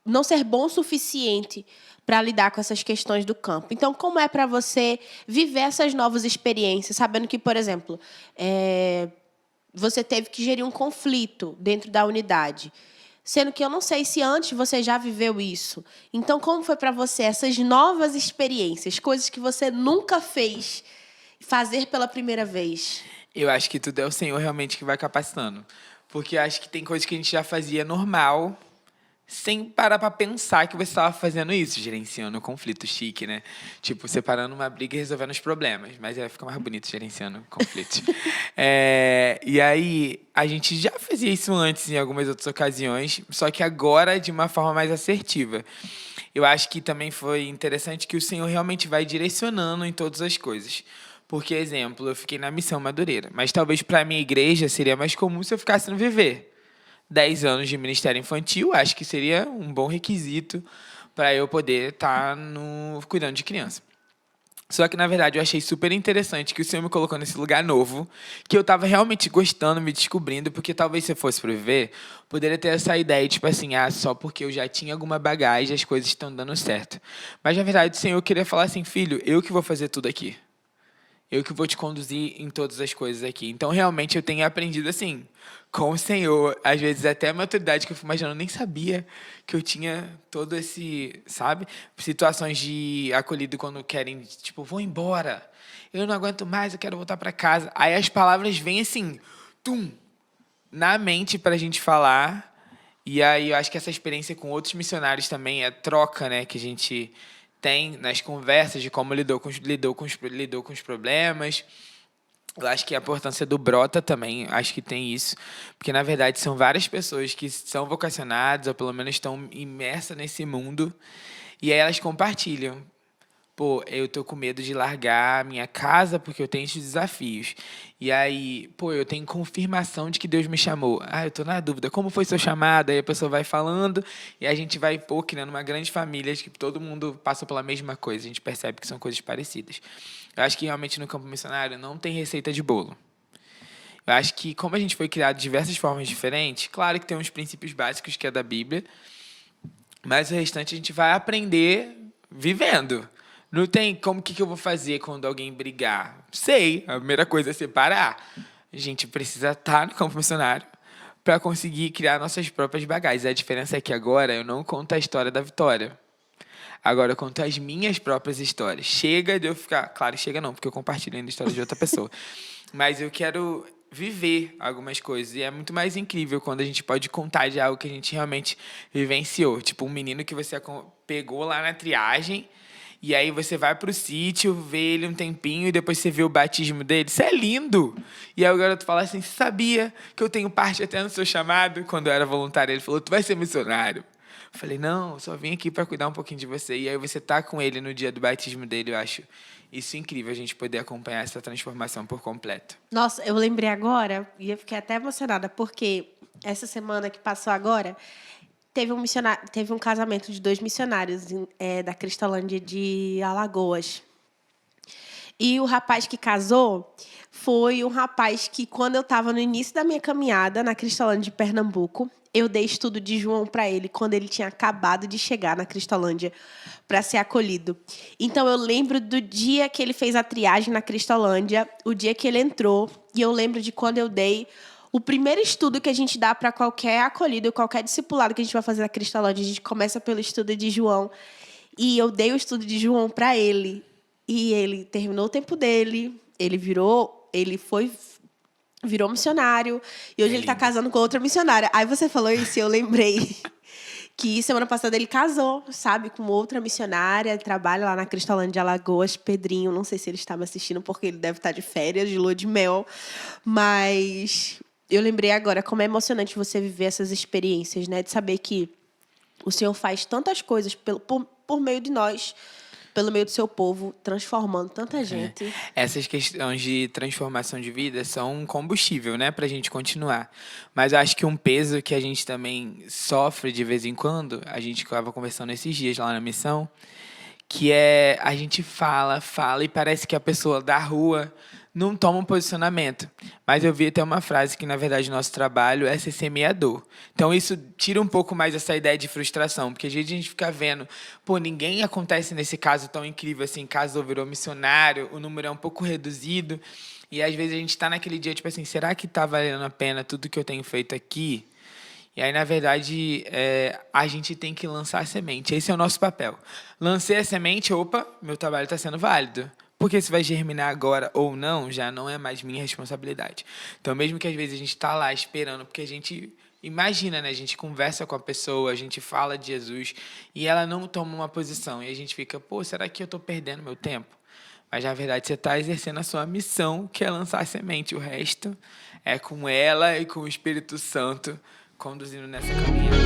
não ser bom o suficiente para lidar com essas questões do campo. Então, como é para você viver essas novas experiências, sabendo que, por exemplo, você teve que gerir um conflito dentro da unidade, sendo que eu não sei se antes você já viveu isso. Então, como foi para você essas novas experiências, coisas que você nunca fez, fazer pela primeira vez? Eu acho que tudo é o Senhor realmente que vai capacitando. Porque eu acho que tem coisas que a gente já fazia normal, sem parar pra pensar que você estava fazendo isso, gerenciando o conflito chique, né? Tipo, separando uma briga e resolvendo os problemas. Mas aí fica mais bonito gerenciando conflitos. E aí, a gente já fazia isso antes em algumas outras ocasiões, só que agora de uma forma mais assertiva. Eu acho que também foi interessante que o Senhor realmente vai direcionando em todas as coisas. Porque, exemplo, eu fiquei na Missão Madureira, mas talvez para a minha igreja seria mais comum se eu ficasse no Viver. 10 anos de ministério infantil, acho que seria um bom requisito para eu poder estar cuidando de criança. Só que, na verdade, eu achei super interessante que o Senhor me colocou nesse lugar novo, que eu estava realmente gostando, me descobrindo, porque talvez se eu fosse para Viver, poderia ter essa ideia, tipo assim, só porque eu já tinha alguma bagagem, as coisas estão dando certo. Mas, na verdade, o Senhor queria falar assim, filho, eu que vou fazer tudo aqui. Eu que vou te conduzir em todas as coisas aqui. Então, realmente, eu tenho aprendido assim, com o Senhor. Às vezes, até a maturidade que eu fui imaginando, eu nem sabia que eu tinha todo esse, sabe? Situações de acolhido quando querem, tipo, vou embora. Eu não aguento mais, eu quero voltar para casa. Aí as palavras vêm assim, tum, na mente pra gente falar. E aí eu acho que essa experiência com outros missionários também é troca, né, que a gente tem nas conversas de como lidou com os problemas. Eu acho que a importância do Brota também, acho que tem isso, porque na verdade são várias pessoas que são vocacionadas ou pelo menos estão imersas nesse mundo e aí elas compartilham. Pô, eu tô com medo de largar a minha casa porque eu tenho esses desafios. E aí, pô, eu tenho confirmação de que Deus me chamou. Eu tô na dúvida. Como foi seu chamado? Aí a pessoa vai falando e a gente vai, pô, criando uma grande família que todo mundo passa pela mesma coisa. A gente percebe que são coisas parecidas. Eu acho que realmente no campo missionário não tem receita de bolo. Eu acho que como a gente foi criado de diversas formas diferentes, claro que tem uns princípios básicos que é da Bíblia, mas o restante a gente vai aprender vivendo. Não tem como que eu vou fazer quando alguém brigar. Sei, a primeira coisa é separar. A gente precisa estar no campo missionário para conseguir criar nossas próprias bagagens. A diferença é que agora eu não conto a história da Vitória. Agora eu conto as minhas próprias histórias. Chega de eu ficar... Claro, chega não, porque eu compartilho ainda a história de outra pessoa. Mas eu quero viver algumas coisas. E é muito mais incrível quando a gente pode contar de algo que a gente realmente vivenciou. Tipo, um menino que você pegou lá na triagem e aí você vai pro sítio, vê ele um tempinho e depois você vê o batismo dele. Isso é lindo! E aí o garoto fala assim, você sabia que eu tenho parte até no seu chamado? Quando eu era voluntário, ele falou, tu vai ser missionário. Eu falei, não, eu só vim aqui para cuidar um pouquinho de você. E aí você tá com ele no dia do batismo dele, eu acho isso incrível, a gente poder acompanhar essa transformação por completo. Nossa, eu lembrei agora, e eu fiquei até emocionada, porque essa semana que passou agora, teve um casamento de 2 missionários da Cristalândia de Alagoas. E o rapaz que casou foi um rapaz que, quando eu estava no início da minha caminhada na Cristalândia de Pernambuco, eu dei estudo de João para ele quando ele tinha acabado de chegar na Cristalândia para ser acolhido. Então, eu lembro do dia que ele fez a triagem na Cristalândia, o dia que ele entrou, e eu lembro de quando eu dei o primeiro estudo que a gente dá para qualquer acolhido, qualquer discipulado que a gente vai fazer na Cristalândia. A gente começa pelo estudo de João. E eu dei o estudo de João para ele. E ele terminou o tempo dele, virou missionário, e hoje ele está casando com outra missionária. Aí você falou isso e eu lembrei que semana passada ele casou, sabe, com outra missionária, trabalha lá na Cristalândia de Alagoas, Pedrinho, não sei se ele está me assistindo porque ele deve estar de férias, de lua de mel, mas eu lembrei agora como é emocionante você viver essas experiências, né, de saber que o Senhor faz tantas coisas por meio de nós, pelo meio do seu povo, transformando tanta gente. Essas questões de transformação de vida são um combustível, né, pra gente continuar. Mas eu acho que um peso que a gente também sofre de vez em quando, a gente estava conversando esses dias lá na missão, que é a gente fala e parece que a pessoa da rua não toma um posicionamento. Mas eu vi até uma frase que, na verdade, nosso trabalho é ser semeador. Então, isso tira um pouco mais essa ideia de frustração, porque às vezes a gente fica vendo, pô, ninguém acontece nesse caso tão incrível assim, caso virou missionário, o número é um pouco reduzido, e às vezes a gente está naquele dia, tipo assim, será que está valendo a pena tudo que eu tenho feito aqui? E aí, na verdade, a gente tem que lançar a semente. Esse é o nosso papel. Lancei a semente, opa, meu trabalho está sendo válido. Porque se vai germinar agora ou não, já não é mais minha responsabilidade. Então, mesmo que às vezes a gente está lá esperando, porque a gente imagina, né? A gente conversa com a pessoa, a gente fala de Jesus e ela não toma uma posição. E a gente fica, pô, será que eu estou perdendo meu tempo? Mas, na verdade, você está exercendo a sua missão, que é lançar a semente. O resto é com ela e com o Espírito Santo conduzindo nessa caminhada.